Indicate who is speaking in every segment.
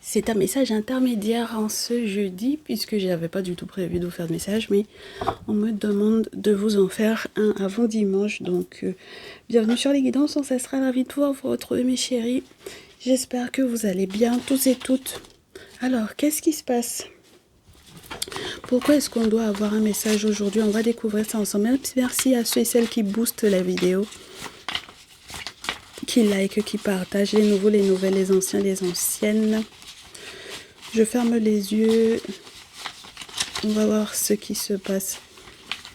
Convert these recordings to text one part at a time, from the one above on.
Speaker 1: C'est un message intermédiaire en ce jeudi, puisque je n'avais pas du tout prévu de vous faire de message, mais on me demande de vous en faire un avant dimanche. Donc, bienvenue sur les guidances ancestrales, ravi de pouvoir vous retrouver mes chéris. J'espère que vous allez bien, tous et toutes. Alors, qu'est-ce qui se passe? Pourquoi est-ce qu'on doit avoir un message aujourd'hui? On va découvrir ça ensemble. Merci à ceux et celles qui boostent la vidéo, qui like, qui partagent, les nouveaux, les nouvelles, les anciens, les anciennes. Je ferme les yeux. On va voir ce qui se passe.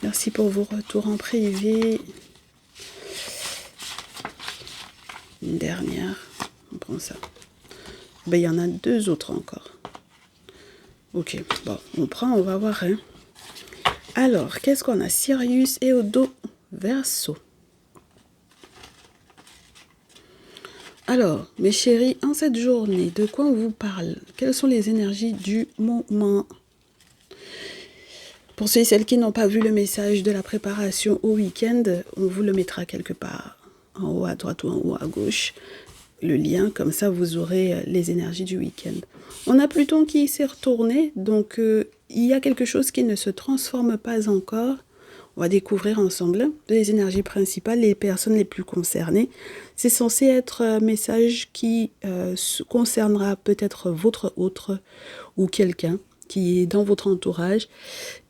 Speaker 1: Merci pour vos retours en privé. Une dernière. On prend ça. Ben, il y en a deux autres encore. Ok, bon, on prend, on va voir. Hein. Alors, qu'est-ce qu'on a? Sirius et Odo Verseau. Alors, mes chéris, en cette journée, de quoi on vous parle? Quelles sont les énergies du moment? Pour ceux et celles qui n'ont pas vu le message de la préparation au week-end, on vous le mettra quelque part, en haut à droite ou en haut à gauche, le lien, comme ça vous aurez les énergies du week-end. On a Pluton qui s'est retourné, donc il y a quelque chose qui ne se transforme pas encore. On va découvrir ensemble les énergies principales, les personnes les plus concernées. C'est censé être un message qui concernera peut-être votre autre ou quelqu'un qui est dans votre entourage.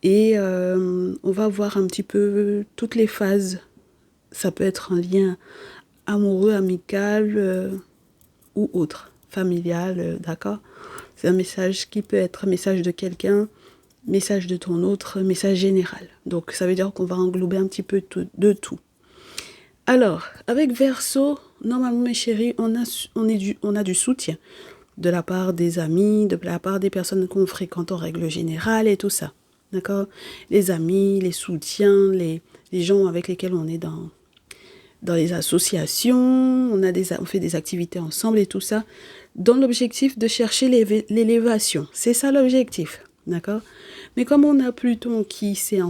Speaker 1: Et on va voir un petit peu toutes les phases. Ça peut être un lien amoureux, amical ou autre, familial, d'accord? C'est un message qui peut être un message de quelqu'un, message de ton autre, message général. Donc, ça veut dire qu'on va englober un petit peu de tout. Alors, avec Verseau, normalement, mes chéris, on a du soutien de la part des amis, de la part des personnes qu'on fréquente en règle générale et tout ça. D'accord? Les amis, les soutiens, les gens avec lesquels on est dans les associations, on fait des activités ensemble et tout ça, dans l'objectif de chercher l'élévation. C'est ça l'objectif. D'accord? Mais comme on a Pluton qui s'est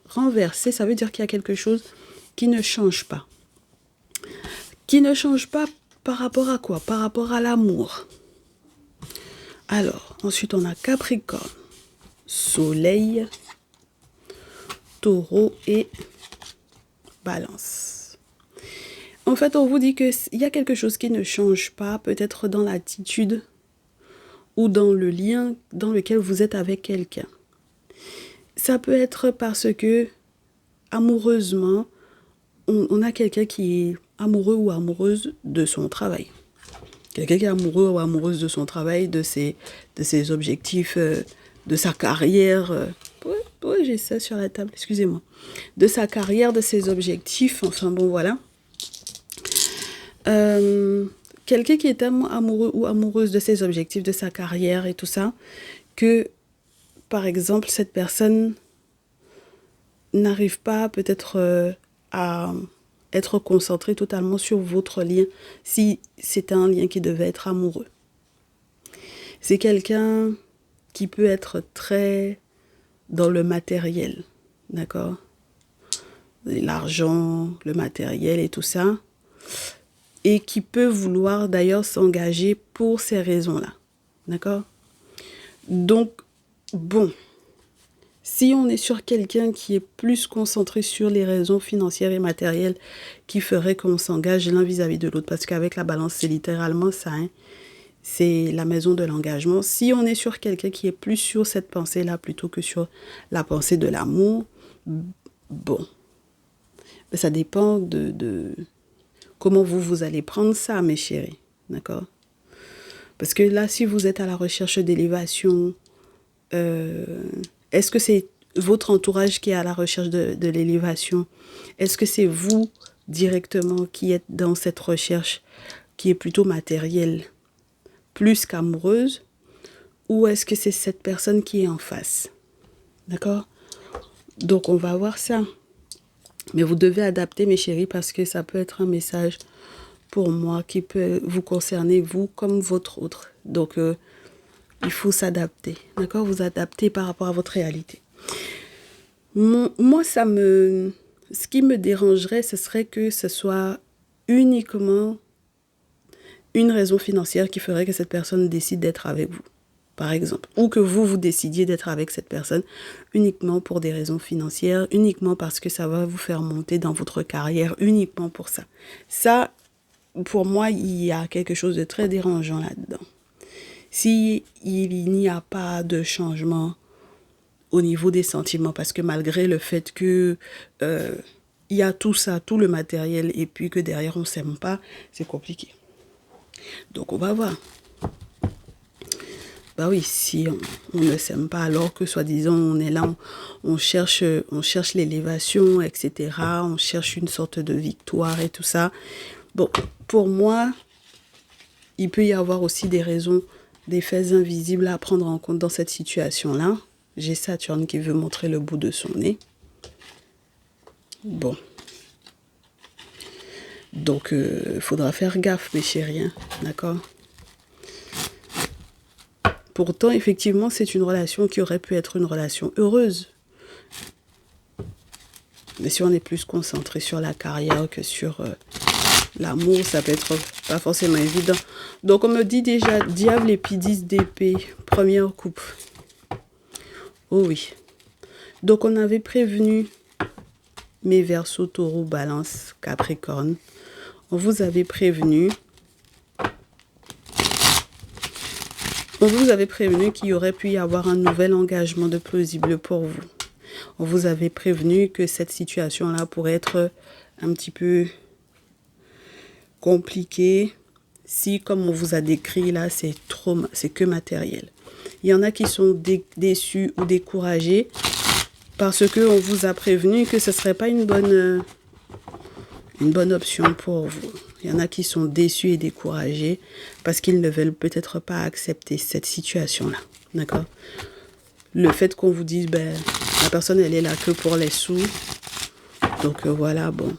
Speaker 1: renversé, ça veut dire qu'il y a quelque chose qui ne change pas. Qui ne change pas par rapport à quoi? Par rapport à l'amour. Alors, ensuite on a Capricorne, Soleil, Taureau et Balance. En fait, on vous dit qu'il y a quelque chose qui ne change pas, peut-être dans l'attitude ou dans le lien dans lequel vous êtes avec quelqu'un. Ça peut être parce que, amoureusement, on a quelqu'un qui est amoureux ou amoureuse de son travail. Quelqu'un qui est amoureux ou amoureuse de son travail, de ses objectifs, de sa carrière. Pourquoi j'ai ça sur la table? Excusez-moi. De sa carrière, de ses objectifs. Enfin bon, voilà. Quelqu'un qui est amoureux ou amoureuse de ses objectifs, de sa carrière et tout ça, que, par exemple, cette personne n'arrive pas peut-être à être concentrée totalement sur votre lien, si c'est un lien qui devait être amoureux. C'est quelqu'un qui peut être très dans le matériel, d'accord? L'argent, le matériel et tout ça. Et qui peut vouloir d'ailleurs s'engager pour ces raisons-là. D'accord? Donc, bon, si on est sur quelqu'un qui est plus concentré sur les raisons financières et matérielles qui feraient qu'on s'engage l'un vis-à-vis de l'autre, parce qu'avec la balance, c'est littéralement ça, hein, c'est la maison de l'engagement. Si on est sur quelqu'un qui est plus sur cette pensée-là plutôt que sur la pensée de l'amour, bon, ça dépend de comment vous allez prendre ça, mes chéris, d'accord? Parce que là, si vous êtes à la recherche d'élévation, est-ce que c'est votre entourage qui est à la recherche de l'élévation? Est-ce que c'est vous directement qui êtes dans cette recherche qui est plutôt matérielle, plus qu'amoureuse? Ou est-ce que c'est cette personne qui est en face? D'accord? Donc, on va voir ça. Mais vous devez adapter, mes chéris, parce que ça peut être un message pour moi qui peut vous concerner, vous, comme votre autre. Donc, il faut s'adapter. D'accord? Vous adapter par rapport à votre réalité. Moi, ce qui me dérangerait, ce serait que ce soit uniquement une raison financière qui ferait que cette personne décide d'être avec vous, par exemple. Ou que vous décidiez d'être avec cette personne uniquement pour des raisons financières, uniquement parce que ça va vous faire monter dans votre carrière, uniquement pour ça. Ça, pour moi, il y a quelque chose de très dérangeant là-dedans. Si il n'y a pas de changement au niveau des sentiments, parce que malgré le fait que il y a tout ça, tout le matériel, et puis que derrière on s'aime pas, c'est compliqué. Donc on va voir. Bah oui, si on ne s'aime pas alors que soi-disant on est là, on cherche l'élévation, etc. On cherche une sorte de victoire et tout ça. Bon, pour moi, il peut y avoir aussi des raisons, des faits invisibles à prendre en compte dans cette situation-là. J'ai Saturne qui veut montrer le bout de son nez. Bon. Donc, faudra faire gaffe, mes chéris, hein, d'accord? Pourtant, effectivement, c'est une relation qui aurait pu être une relation heureuse. Mais si on est plus concentré sur la carrière que sur l'amour, ça peut être pas forcément évident. Donc, on me dit déjà, diable et puis 10 d'épée, première coupe. Oh oui. Donc, on avait prévenu mes Verseaux, Taureau, Balance, Capricorne. On vous avait prévenu. On vous avait prévenu qu'il y aurait pu y avoir un nouvel engagement de plausible pour vous. On vous avait prévenu que cette situation-là pourrait être un petit peu compliquée si, comme on vous a décrit là, c'est que matériel. Il y en a qui sont déçus ou découragés parce qu'on vous a prévenu que ce ne serait pas une bonne option pour vous. Il y en a qui sont déçus et découragés parce qu'ils ne veulent peut-être pas accepter cette situation-là. D'accord? Le fait qu'on vous dise, la personne, elle est là que pour les sous. Donc voilà, bon.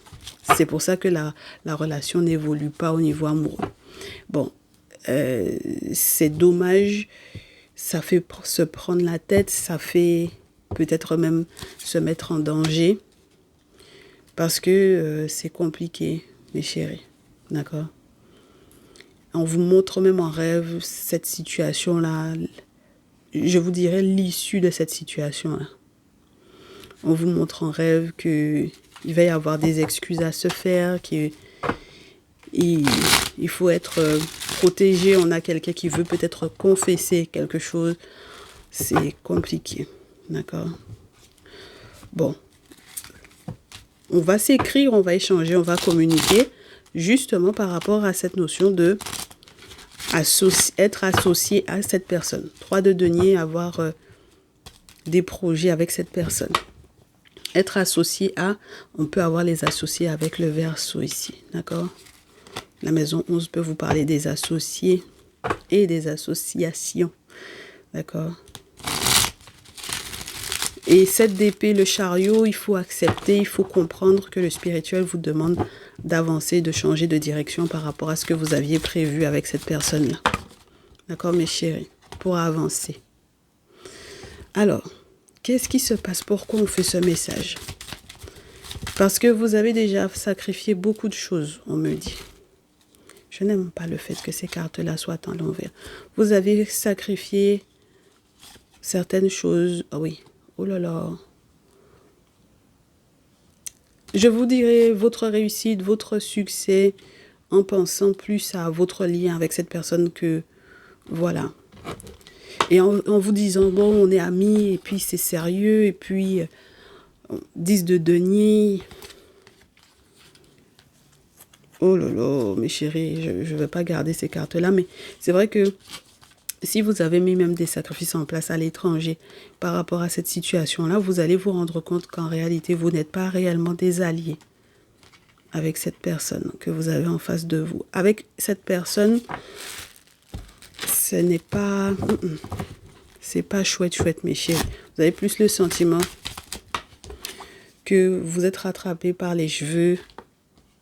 Speaker 1: C'est pour ça que la relation n'évolue pas au niveau amoureux. Bon, c'est dommage. Ça fait se prendre la tête. Ça fait peut-être même se mettre en danger. Parce que c'est compliqué, mes chéris. D'accord? On vous montre même en rêve cette situation-là. Je vous dirais l'issue de cette situation-là. On vous montre en rêve qu'il va y avoir des excuses à se faire, qu'il faut être protégé. On a quelqu'un qui veut peut-être confesser quelque chose. C'est compliqué. D'accord? Bon. On va s'écrire, on va échanger, on va communiquer justement par rapport à cette notion de être associé à cette personne. 3 de denier, avoir des projets avec cette personne. Être associé à, on peut avoir les associés avec le Verseau ici, d'accord? La maison 11 peut vous parler des associés et des associations, d'accord? Et 7 d'épée, le chariot, il faut accepter, il faut comprendre que le spirituel vous demande d'avancer, de changer de direction par rapport à ce que vous aviez prévu avec cette personne-là. D'accord, mes chéris? Pour avancer. Alors, qu'est-ce qui se passe? Pourquoi on fait ce message? Parce que vous avez déjà sacrifié beaucoup de choses, on me dit. Je n'aime pas le fait que ces cartes-là soient à l'envers. Vous avez sacrifié certaines choses. Ah oui. Oh là là. Je vous dirai votre réussite, votre succès en pensant plus à votre lien avec cette personne que... Voilà. Et en vous disant, bon, on est amis, et puis c'est sérieux, et puis 10 de denier. Oh là là, mes chéris, je ne vais pas garder ces cartes-là, mais c'est vrai que si vous avez mis même des sacrifices en place à l'étranger par rapport à cette situation-là, vous allez vous rendre compte qu'en réalité, vous n'êtes pas réellement des alliés avec cette personne que vous avez en face de vous. Avec cette personne, ce n'est pas... C'est pas chouette, mes chéris. Vous avez plus le sentiment que vous êtes rattrapé par les cheveux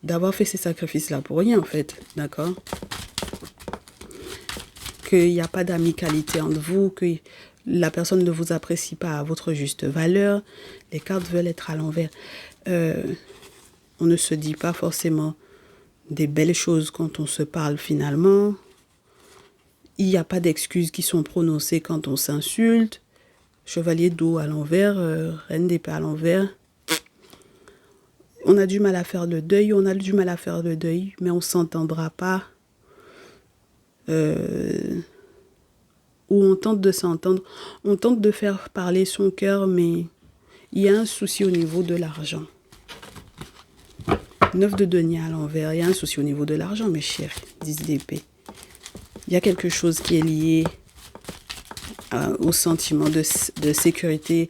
Speaker 1: d'avoir fait ces sacrifices-là pour rien, en fait. D'accord? Qu'il n'y a pas d'amicalité entre vous, que la personne ne vous apprécie pas à votre juste valeur. Les cartes veulent être à l'envers. On ne se dit pas forcément des belles choses quand on se parle finalement. Il n'y a pas d'excuses qui sont prononcées quand on s'insulte. Chevalier d'eau à l'envers, reine d'épée à l'envers. On a du mal à faire le deuil, mais on ne s'entendra pas. Ou on tente de s'entendre. On tente de faire parler son cœur, mais il y a un souci au niveau de l'argent. 9 de denier à l'envers, il y a un souci au niveau de l'argent, mes chéris. 10 d'épée. Il y a quelque chose qui est lié au sentiment de sécurité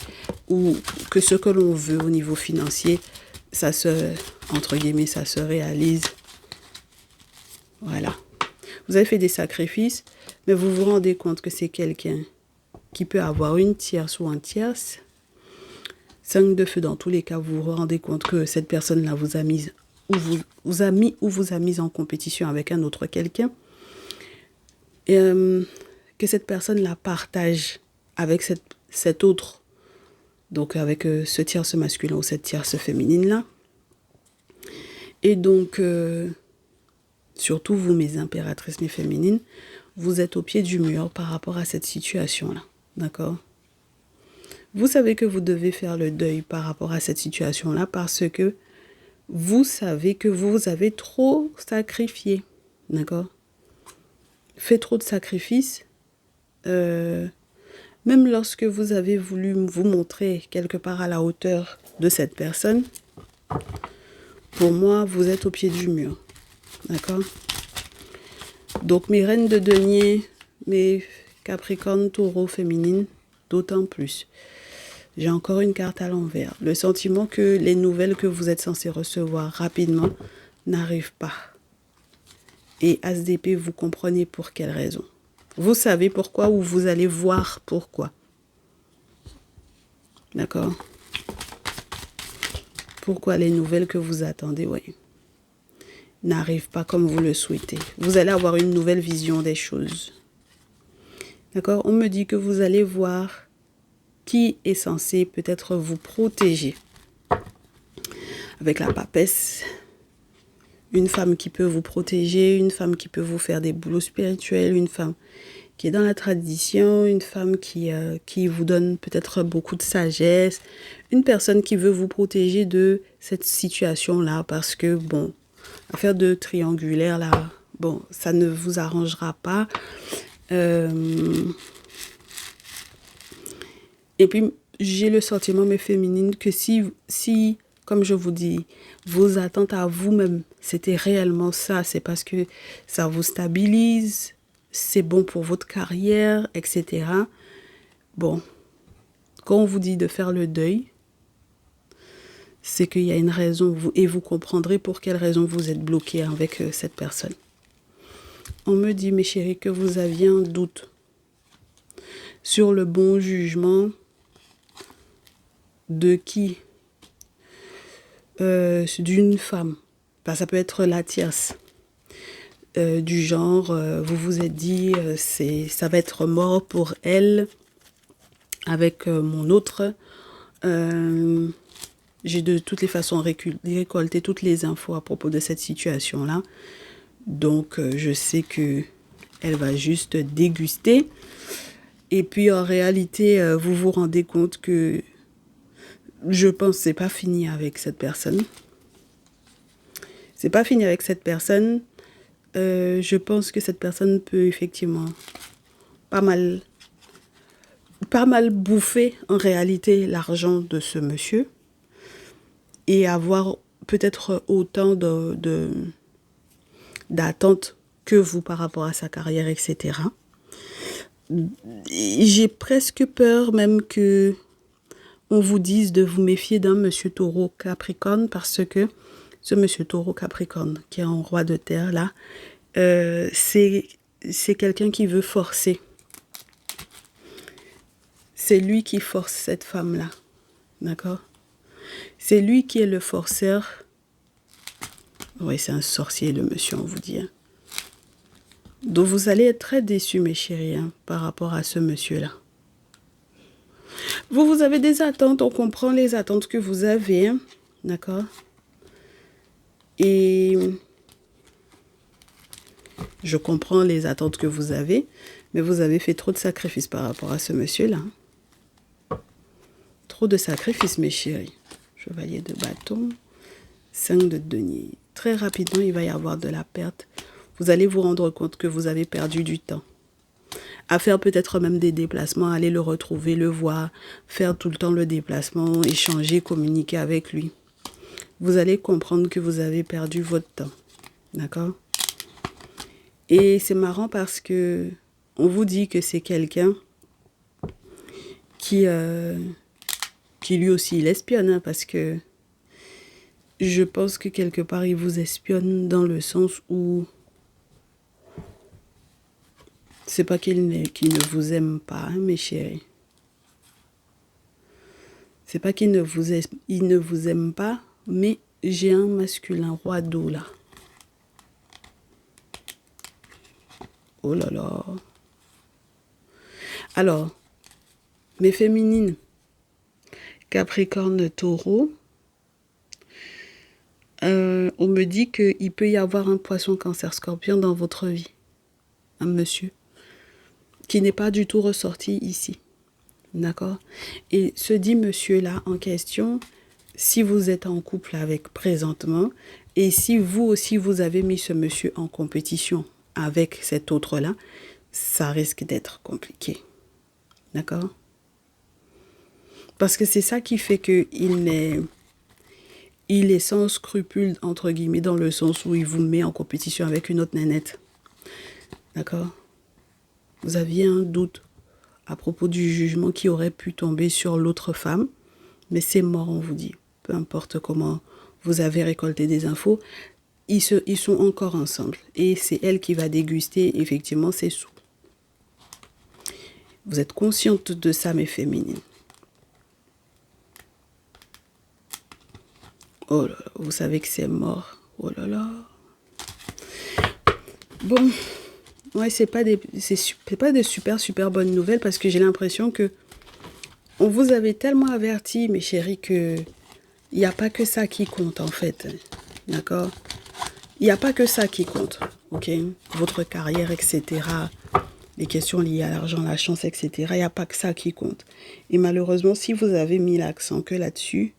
Speaker 1: ou que ce que l'on veut au niveau financier, ça entre guillemets, ça se réalise. Voilà. Vous avez fait des sacrifices, mais vous vous rendez compte que c'est quelqu'un qui peut avoir une tierce ou un tierce. 5 de feu, dans tous les cas, vous vous rendez compte que cette personne-là vous a mis ou vous a mis en compétition avec un autre quelqu'un. Et que cette personne-là partage avec cet autre, donc avec ce tierce masculin ou cette tierce féminine-là. Et donc, surtout vous, mes impératrices, mes féminines, vous êtes au pied du mur par rapport à cette situation-là. D'accord ? Vous savez que vous devez faire le deuil par rapport à cette situation-là parce que vous savez que vous avez trop sacrifié. D'accord ? Fait trop de sacrifices. Même lorsque vous avez voulu vous montrer quelque part à la hauteur de cette personne, pour moi, vous êtes au pied du mur. D'accord ? Donc, mes reines de denier, mes capricornes, taureaux féminines, d'autant plus. J'ai encore une carte à l'envers. Le sentiment que les nouvelles que vous êtes censés recevoir rapidement n'arrivent pas. Et As d'épée, vous comprenez pour quelle raison. Vous savez pourquoi ou vous allez voir pourquoi. D'accord ? Pourquoi les nouvelles que vous attendez, oui, n'arrivent pas comme vous le souhaitez. Vous allez avoir une nouvelle vision des choses. D'accord ? On me dit que vous allez voir qui est censé peut-être vous protéger. Avec la papesse, une femme qui peut vous protéger, une femme qui peut vous faire des boulots spirituels, une femme qui est dans la tradition, une femme qui vous donne peut-être beaucoup de sagesse, une personne qui veut vous protéger de cette situation-là parce que, bon, affaire de triangulaire, là, bon, ça ne vous arrangera pas. Et puis, j'ai le sentiment, mes féminines, que si, comme je vous dis, vos attentes à vous-même, c'était réellement ça, c'est parce que ça vous stabilise, c'est bon pour votre carrière, etc. Bon, quand on vous dit de faire le deuil, c'est qu'il y a une raison, et vous comprendrez pour quelle raison vous êtes bloqué avec cette personne. On me dit, mes chéris, que vous aviez un doute sur le bon jugement de qui ? D'une femme. Ben, ça peut être la tierce. Du genre, vous vous êtes dit, ça va être mort pour elle avec mon autre. J'ai de toutes les façons récolté toutes les infos à propos de cette situation-là. Donc, je sais que elle va juste déguster. Et puis, en réalité, vous vous rendez compte que je pense que c'est pas fini avec cette personne. C'est pas fini avec cette personne. Je pense que cette personne peut effectivement pas mal bouffer en réalité l'argent de ce monsieur et avoir peut-être autant d'attentes que vous par rapport à sa carrière, etc. J'ai presque peur même que on vous dise de vous méfier d'un monsieur taureau capricorne parce que ce monsieur taureau capricorne qui est en roi de terre là, c'est quelqu'un qui veut forcer. C'est lui qui force cette femme-là. D'accord ? C'est lui qui est le forceur. Oui, c'est un sorcier, le monsieur, on vous dit. Hein. Donc, vous allez être très déçus, mes chéris, hein, par rapport à ce monsieur-là. Vous avez des attentes, on comprend les attentes que vous avez. Hein, d'accord ? Et Je comprends les attentes que vous avez, mais vous avez fait trop de sacrifices par rapport à ce monsieur-là. Trop de sacrifices, mes chéris. Chevalier de bâton, 5 de denier. Très rapidement, il va y avoir de la perte. Vous allez vous rendre compte que vous avez perdu du temps. À faire peut-être même des déplacements, aller le retrouver, le voir, faire tout le temps le déplacement, échanger, communiquer avec lui. Vous allez comprendre que vous avez perdu votre temps. D'accord? Et c'est marrant parce que on vous dit que c'est quelqu'un qui lui aussi l'espionne, hein, parce que je pense que quelque part il vous espionne dans le sens où c'est pas qu'il ne vous aime pas, hein, mes chéris. C'est pas qu'il ne vous aime pas, mais j'ai un masculin roi d'eau là. Oh là là. Alors, mes féminines, Capricorne, Taureau, on me dit qu'il peut y avoir un poisson, cancer, scorpion dans votre vie. Un monsieur qui n'est pas du tout ressorti ici. D'accord? Et ce dit monsieur-là en question, si vous êtes en couple avec présentement, et si vous aussi vous avez mis ce monsieur en compétition avec cet autre-là, ça risque d'être compliqué. D'accord? Parce que c'est ça qui fait qu'il est sans scrupule, entre guillemets, dans le sens où il vous met en compétition avec une autre nénette. D'accord? Vous aviez un doute à propos du jugement qui aurait pu tomber sur l'autre femme, mais c'est mort, on vous dit. Peu importe comment vous avez récolté des infos, ils sont encore ensemble. Et c'est elle qui va déguster, effectivement, ses sous. Vous êtes consciente de ça, mes féminines. Oh là là, vous savez que c'est mort. Oh là là. Bon, ouais, c'est pas des super bonnes nouvelles parce que j'ai l'impression que on vous avait tellement averti, mes chéris, que il n'y a pas que ça qui compte en fait. D'accord? Il n'y a pas que ça qui compte. Ok? Votre carrière, etc. Les questions liées à l'argent, la chance, etc. Il n'y a pas que ça qui compte. Et malheureusement, si vous avez mis l'accent que là-dessus,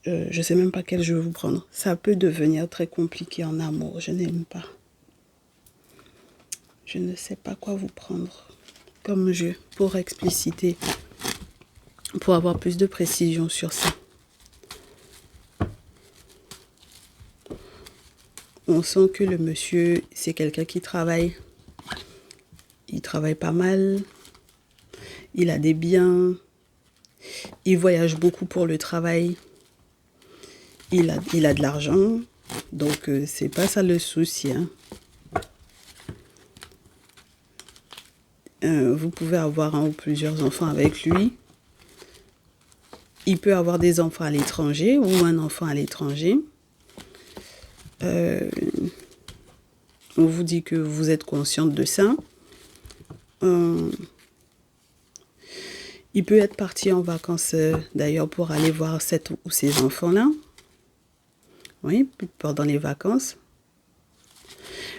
Speaker 1: je ne sais même pas quel jeu vous prendre. Ça peut devenir très compliqué en amour. Je n'aime pas. Je ne sais pas quoi vous prendre comme jeu pour expliciter, pour avoir plus de précision sur ça. On sent que le monsieur, c'est quelqu'un qui travaille. Il travaille pas mal. Il a des biens. Il voyage beaucoup pour le travail. Il a de l'argent. Donc, c'est pas ça le souci. Hein. Vous pouvez avoir un ou plusieurs enfants avec lui. Il peut avoir des enfants à l'étranger ou un enfant à l'étranger. On vous dit que vous êtes consciente de ça. Il peut être parti en vacances d'ailleurs pour aller voir cette ou ces enfants-là. Oui, pendant les vacances.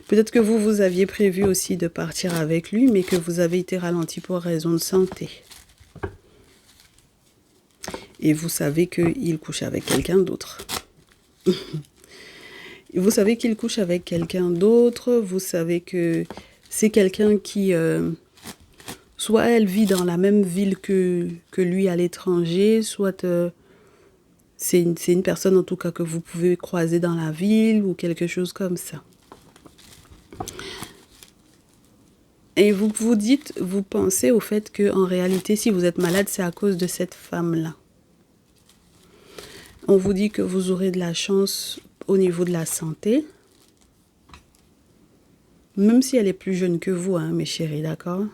Speaker 1: Peut-être que vous aviez prévu aussi de partir avec lui, mais que vous avez été ralenti pour raison de santé. Et vous savez qu'il couche avec quelqu'un d'autre. Vous savez qu'il couche avec quelqu'un d'autre. Vous savez que c'est quelqu'un qui... soit elle vit dans la même ville que lui à l'étranger, soit c'est une personne en tout cas que vous pouvez croiser dans la ville ou quelque chose comme ça. Et vous pensez au fait qu'en réalité, si vous êtes malade, c'est à cause de cette femme-là. On vous dit que vous aurez de la chance au niveau de la santé. Même si elle est plus jeune que vous, hein, mes chéris, d'accord?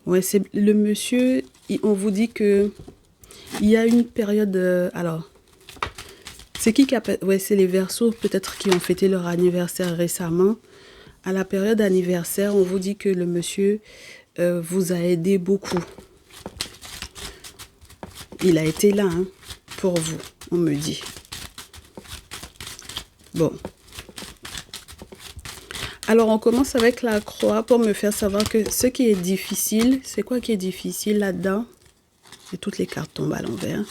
Speaker 1: Ouais, c'est le monsieur, on vous dit que il y a une période... alors, c'est qui a... Ouais, c'est les Verseaux, peut-être, qui ont fêté leur anniversaire récemment. À la période anniversaire, on vous dit que le monsieur vous a aidé beaucoup. Il a été là, hein, pour vous, on me dit. Bon, Alors, on commence avec la croix pour me faire savoir que ce qui est difficile, c'est quoi qui est difficile là-dedans? Et toutes les cartes tombent à l'envers.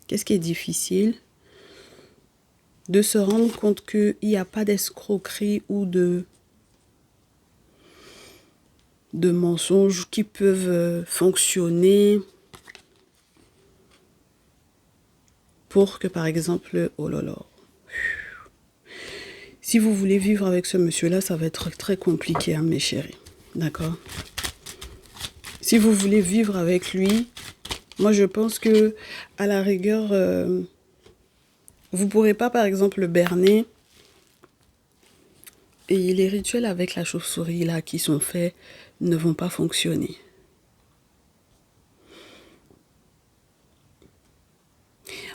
Speaker 1: Qu'est-ce qui est difficile? De se rendre compte qu'il n'y a pas d'escroquerie ou de mensonges qui peuvent fonctionner pour que, par exemple, oh là là, si vous voulez vivre avec ce monsieur-là, ça va être très compliqué, hein, mes chéris. D'accord? Si vous voulez vivre avec lui, moi je pense que à la rigueur, vous ne pourrez pas, par exemple, le berner. Et les rituels avec la chauve-souris là qui sont faits ne vont pas fonctionner.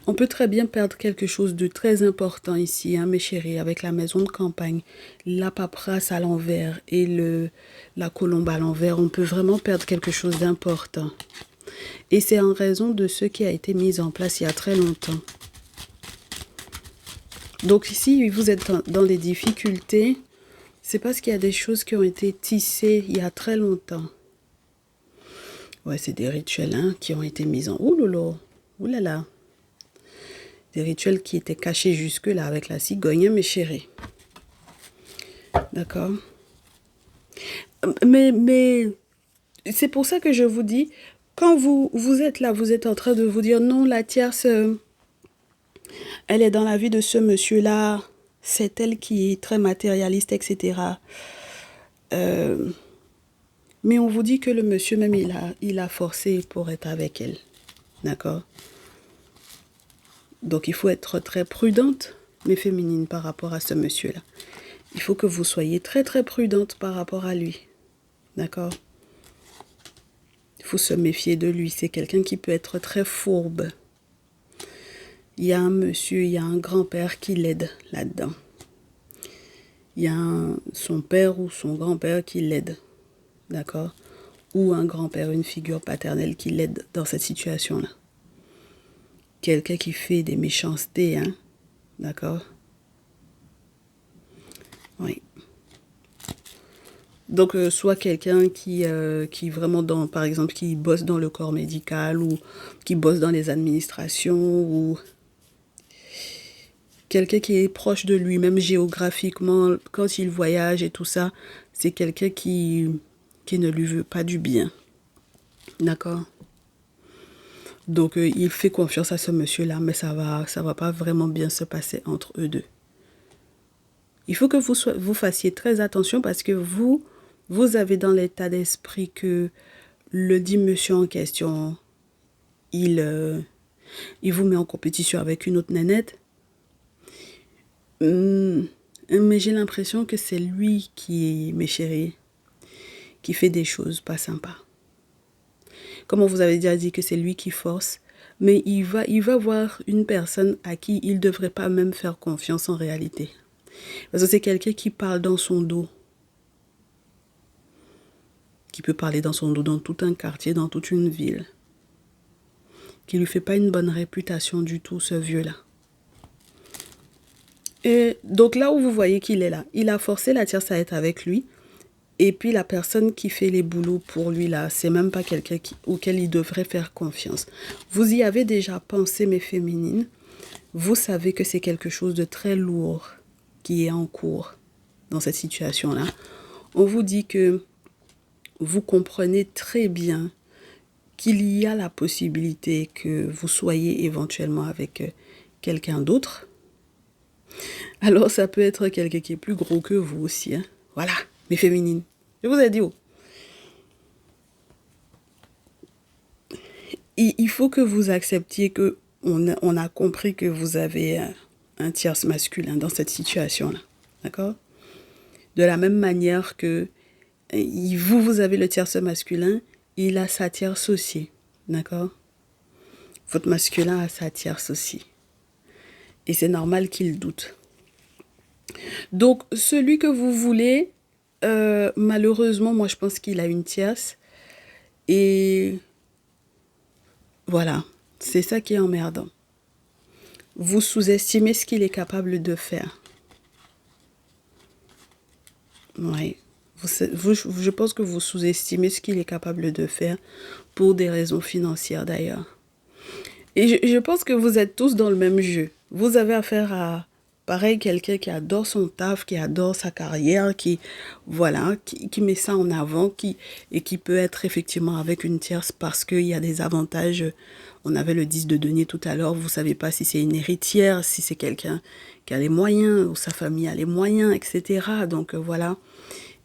Speaker 1: On peut très bien perdre quelque chose de très important ici, hein, mes chéris, avec la maison de campagne, la paperasse à l'envers et la colombe à l'envers. On peut vraiment perdre quelque chose d'important. Et c'est en raison de ce qui a été mis en place il y a très longtemps. Donc ici, vous êtes dans des difficultés. C'est parce qu'il y a des choses qui ont été tissées il y a très longtemps. Ouais, c'est des rituels hein, qui ont été mis en... Ouh là là. Des rituels qui étaient cachés jusque-là avec la cigogne, hein, mes chéris. D'accord? Mais c'est pour ça que je vous dis, quand vous êtes là, vous êtes en train de vous dire, non, la tierce, elle est dans la vie de ce monsieur-là, c'est elle qui est très matérialiste, etc. Mais on vous dit que le monsieur même, il a forcé pour être avec elle. D'accord? Donc il faut être très prudente, mes féminines, par rapport à ce monsieur-là. Il faut que vous soyez très très prudente par rapport à lui. D'accord? Il faut se méfier de lui. C'est quelqu'un qui peut être très fourbe. Il y a un monsieur, il y a un grand-père qui l'aide là-dedans. Il y a son père ou son grand-père qui l'aide. D'accord? Ou un grand-père, une figure paternelle qui l'aide dans cette situation-là. Quelqu'un qui fait des méchancetés, hein? D'accord? Oui. Donc, soit quelqu'un qui vraiment par exemple, qui bosse dans le corps médical ou qui bosse dans les administrations ou quelqu'un qui est proche de lui, même géographiquement, quand il voyage et tout ça, c'est quelqu'un qui ne lui veut pas du bien. D'accord? Donc, il fait confiance à ce monsieur-là, mais ça va pas vraiment bien se passer entre eux deux. Il faut que vous fassiez très attention parce que vous avez dans l'état d'esprit que le dit monsieur en question, il vous met en compétition avec une autre nénette. Mais j'ai l'impression que c'est lui qui, mes chéris, qui fait des choses pas sympas. Comme on vous avait déjà dit que c'est lui qui force, mais il va voir une personne à qui il ne devrait pas même faire confiance en réalité. Parce que c'est quelqu'un qui parle dans son dos. Qui peut parler dans son dos dans tout un quartier, dans toute une ville. Qui ne lui fait pas une bonne réputation du tout, ce vieux-là. Et donc là où vous voyez qu'il est là, il a forcé la tierce à être avec lui. Et puis la personne qui fait les boulots pour lui là, c'est même pas quelqu'un auquel il devrait faire confiance. Vous y avez déjà pensé, mes féminines. Vous savez que c'est quelque chose de très lourd qui est en cours dans cette situation-là. On vous dit que vous comprenez très bien qu'il y a la possibilité que vous soyez éventuellement avec quelqu'un d'autre. Alors ça peut être quelqu'un qui est plus gros que vous aussi. Hein. Voilà, mes féminines. Je vous ai dit où. Il faut que vous acceptiez que on a compris que vous avez un tierce masculin dans cette situation-là. D'accord? De la même manière que vous avez le tierce masculin, il a sa tierce aussi. D'accord? Votre masculin a sa tierce aussi. Et c'est normal qu'il doute. Donc, celui que vous voulez, malheureusement, moi je pense qu'il a une tierce. Et voilà, c'est ça qui est emmerdant. Vous sous-estimez ce qu'il est capable de faire. Oui. Je pense que vous sous-estimez ce qu'il est capable de faire pour des raisons financières d'ailleurs. Et je pense que vous êtes tous dans le même jeu. Vous avez affaire à, pareil, quelqu'un qui adore son taf, qui adore sa carrière, voilà, qui met ça en avant, et qui peut être effectivement avec une tierce parce qu'il y a des avantages. On avait le 10 de denier tout à l'heure. Vous ne savez pas si c'est une héritière, si c'est quelqu'un qui a les moyens, ou sa famille a les moyens, etc. Donc voilà.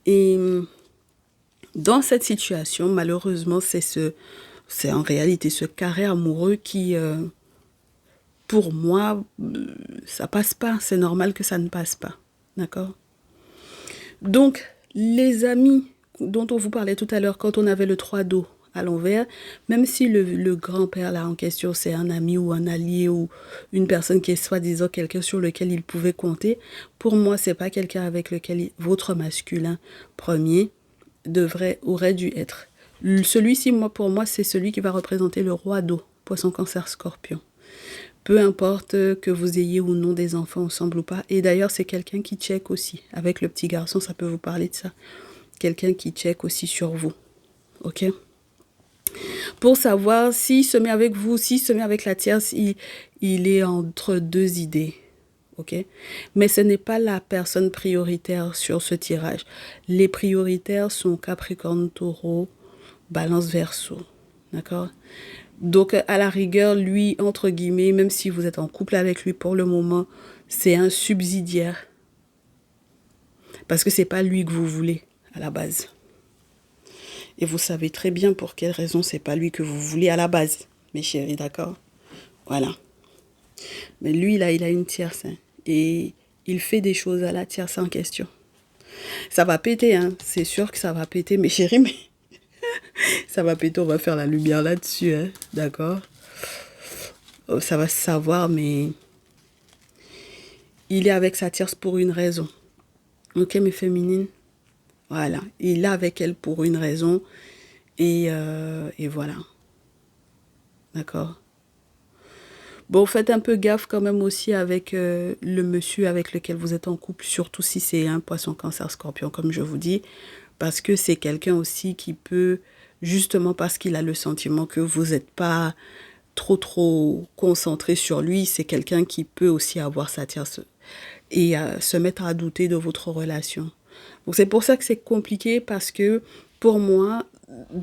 Speaker 1: Et dans cette situation, malheureusement, c'est en réalité ce carré amoureux qui, pour moi, ça passe pas. C'est normal que ça ne passe pas. D'accord? Donc, les amis dont on vous parlait tout à l'heure, quand on avait le 3 d'eau à l'envers, même si le grand-père là en question, c'est un ami ou un allié ou une personne qui est soi-disant quelqu'un sur lequel il pouvait compter, pour moi, c'est pas quelqu'un avec lequel votre masculin premier aurait dû être. Celui-ci, pour moi, c'est celui qui va représenter le roi d'eau, poisson, cancer, scorpion. Peu importe que vous ayez ou non des enfants ensemble ou pas. Et d'ailleurs, c'est quelqu'un qui check aussi. Avec le petit garçon, ça peut vous parler de ça. Quelqu'un qui check aussi sur vous. Ok? Pour savoir s'il se met avec vous, s'il se met avec la tierce, il est entre deux idées. Ok? Mais ce n'est pas la personne prioritaire sur ce tirage. Les prioritaires sont Capricorne, Taureau, Balance, Verseau. D'accord? Donc, à la rigueur, lui, entre guillemets, même si vous êtes en couple avec lui pour le moment, c'est un subsidiaire. Parce que c'est pas lui que vous voulez, à la base. Et vous savez très bien pour quelle raison c'est pas lui que vous voulez à la base, mes chéris, d'accord? Voilà. Mais lui, là, il a une tierce. Hein, et il fait des choses à la tierce en question. Ça va péter, hein. C'est sûr que ça va péter, mes chéris, mais ça va péter, on va faire la lumière là-dessus, hein. D'accord? Ça va se savoir, mais il est avec sa tierce pour une raison. Ok, mes féminines? Voilà. Il est avec elle pour une raison. Et voilà. D'accord? Bon, faites un peu gaffe quand même aussi avec le monsieur avec lequel vous êtes en couple, surtout si c'est un poisson, cancer, scorpion, comme je vous dis, parce que c'est quelqu'un aussi qui peut, justement parce qu'il a le sentiment que vous n'êtes pas trop concentré sur lui, c'est quelqu'un qui peut aussi avoir sa tierce et se mettre à douter de votre relation. Donc c'est pour ça que c'est compliqué parce que pour moi,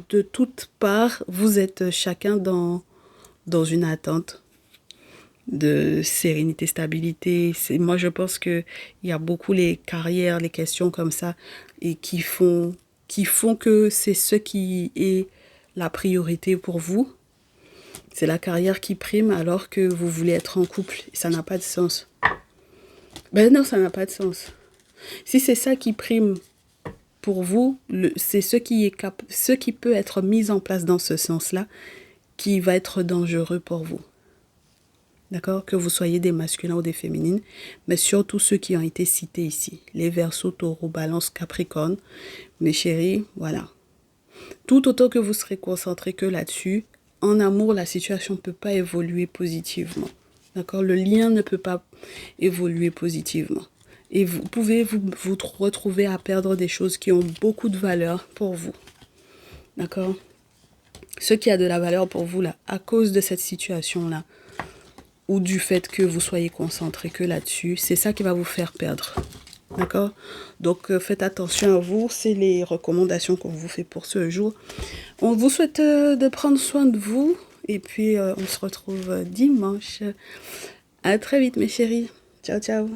Speaker 1: de toutes parts, vous êtes chacun dans une attente de sérénité, stabilité. Moi, je pense qu'il y a beaucoup les carrières, les questions comme ça, et qui font que c'est ce qui est la priorité pour vous. C'est la carrière qui prime alors que vous voulez être en couple. Et ça n'a pas de sens. Ben non, ça n'a pas de sens. Si c'est ça qui prime pour vous, c'est ce qui peut être mis en place dans ce sens-là qui va être dangereux pour vous. D'accord? Que vous soyez des masculins ou des féminines, mais surtout ceux qui ont été cités ici. Les Verseaux, Taureau, Balance, Capricorne. Mes chéris, voilà. Tout autant que vous serez concentrés que là-dessus, en amour, la situation ne peut pas évoluer positivement. D'accord? Le lien ne peut pas évoluer positivement. Et vous pouvez vous retrouver à perdre des choses qui ont beaucoup de valeur pour vous. D'accord? Ce qui a de la valeur pour vous, là, à cause de cette situation-là, ou du fait que vous soyez concentré que là-dessus, c'est ça qui va vous faire perdre. D'accord? Donc, faites attention à vous. C'est les recommandations qu'on vous fait pour ce jour. On vous souhaite de prendre soin de vous. Et puis, on se retrouve dimanche. À très vite, mes chéris. Ciao, ciao.